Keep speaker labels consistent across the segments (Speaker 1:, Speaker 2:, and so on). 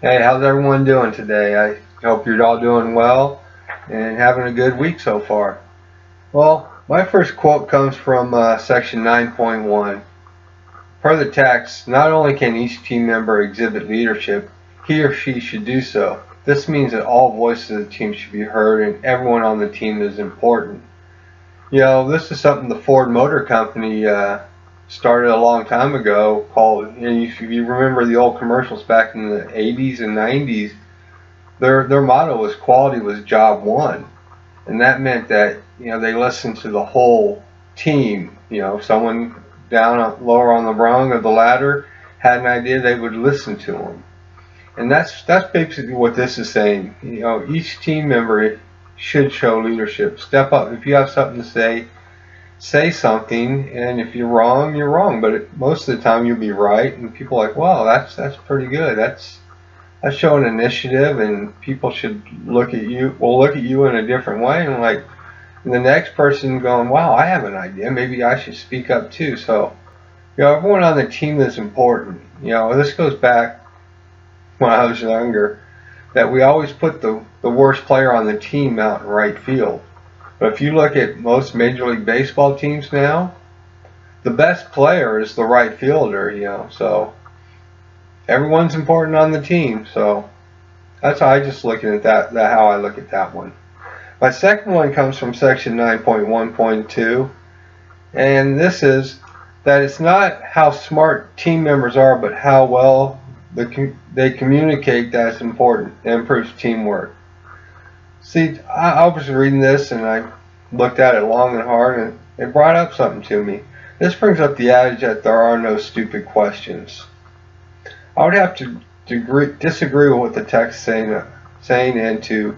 Speaker 1: Hey, how's everyone doing today? I hope you're all doing well and having a good week so far. Well, my first quote comes from section 9.1. Per the text, not only can each team member exhibit leadership, he or she should do so. This means that all voices of the team should be heard and everyone on the team is important. This is something the Ford Motor Company started a long time ago called, if you remember the old commercials back in the 80s and 90s, their motto was quality was job one. And that meant that, they listened to the whole team. If someone lower on the rung of the ladder had an idea, they would listen to them. And that's basically what this is saying. Each team member should show leadership. Step up. If you have something to say something, and if you're wrong, you're wrong. But most of the time, you'll be right, and people are like, wow, that's pretty good. That's showing initiative, and people should look at you. Will look at you in a different way, and the next person going, wow, I have an idea. Maybe I should speak up too. So, everyone on the team is important. This goes back when I was younger, that we always put the worst player on the team out in right field. But if you look at most Major League Baseball teams now, the best player is the right fielder, so everyone's important on the team. So that's how I just looking at that how I look at that one. My second one comes from section 9.1.2, and this is that it's not how smart team members are, but how well they communicate that's important. It improves teamwork. See, I was reading this and I looked at it long and hard, and it brought up something to me. This brings up the adage that there are no stupid questions. I would have to disagree with what the text saying and to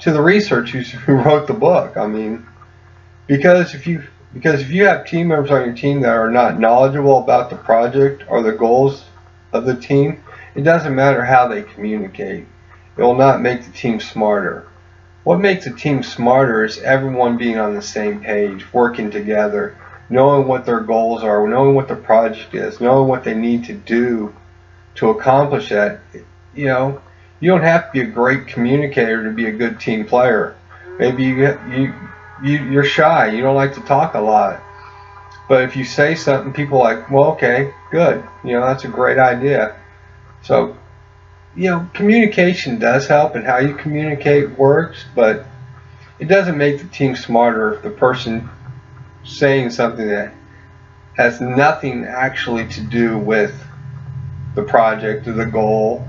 Speaker 1: the researchers who wrote the book. I mean, because if you have team members on your team that are not knowledgeable about the project or the goals of the team, it doesn't matter how they communicate. It will not make the team smarter. What makes a team smarter is everyone being on the same page, working together, knowing what their goals are, knowing what the project is, knowing what they need to do to accomplish that. You don't have to be a great communicator to be a good team player. Maybe you're shy, you don't like to talk a lot. But if you say something, people are like, well, okay, good. That's a great idea. So, communication does help, and how you communicate works, but it doesn't make the team smarter if the person saying something that has nothing actually to do with the project or the goal,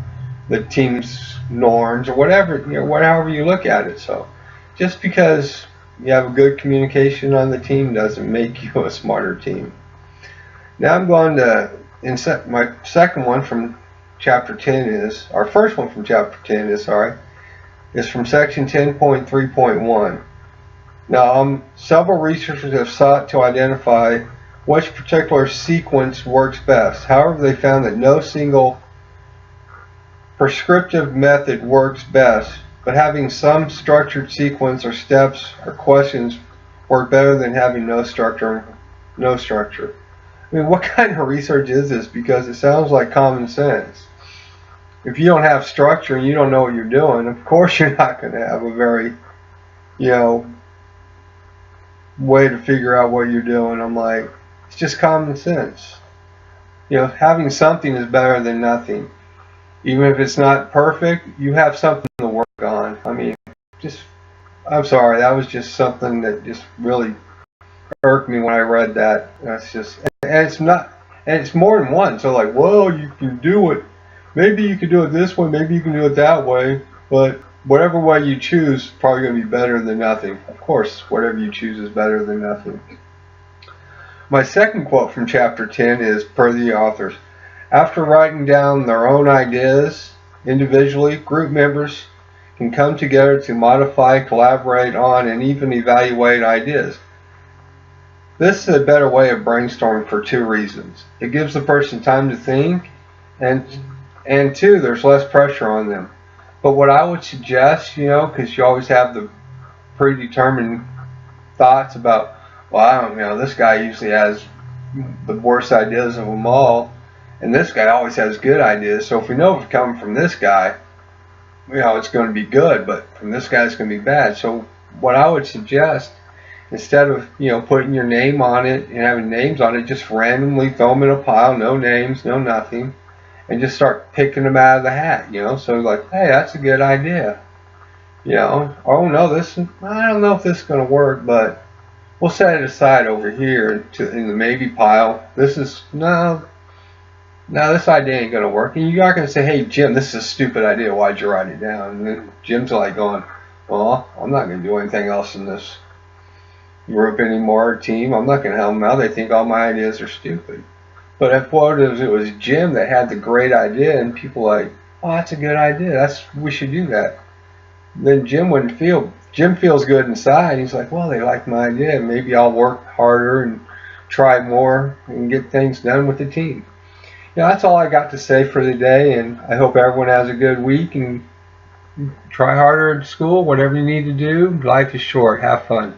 Speaker 1: the team's norms, or whatever, whatever you look at it. So just because you have a good communication on the team doesn't make you a smarter team. Now I'm going to my second one from chapter 10 is, our first one from chapter 10 is from section 10.3.1. Now, several researchers have sought to identify which particular sequence works best. However, they found that no single prescriptive method works best, but having some structured sequence or steps or questions work better than having no structure. I mean, what kind of research is this? Because it sounds like common sense. If you don't have structure and you don't know what you're doing, of course you're not going to have a very, way to figure out what you're doing. I'm like, it's just common sense. Having something is better than nothing. Even if it's not perfect, you have something to work on. I mean, I'm sorry, that was just something that just really irked me when I read that. And it's more than one. So like, well, you can do it. Maybe you could do it this way, maybe you can do it that way, but whatever way you choose is probably going to be better than nothing. Of course, whatever you choose is better than nothing. My second quote from chapter 10 is per the authors. After writing down their own ideas individually, group members can come together to modify, collaborate on, and even evaluate ideas. This is a better way of brainstorming for two reasons. It gives the person time to think, and two, there's less pressure on them. But what I would suggest, because you always have the predetermined thoughts about, well, I don't, this guy usually has the worst ideas of them all, And this guy always has good ideas. So if we know it's coming from this guy, it's going to be good, but from this guy it's going to be bad. So what I would suggest, instead of putting your name on it and having names on it, just randomly throw them in a pile, no names, no nothing, and just start picking them out of the hat. So like, hey, that's a good idea. Oh no, I don't know if this is going to work, but we'll set it aside over here in the maybe pile. No, this idea ain't going to work. And you aren't going to say, hey, Jim, this is a stupid idea. Why'd you write it down? And then Jim's like going, well, I'm not going to do anything else in this group anymore, team. I'm not going to help them out. They think all my ideas are stupid. But if it was Jim that had the great idea and people like, oh, that's a good idea. We should do that. Then Jim feels good inside. He's like, well, they like my idea. Maybe I'll work harder and try more and get things done with the team. That's all I got to say for the day, and I hope everyone has a good week and try harder at school, whatever you need to do. Life is short. Have fun.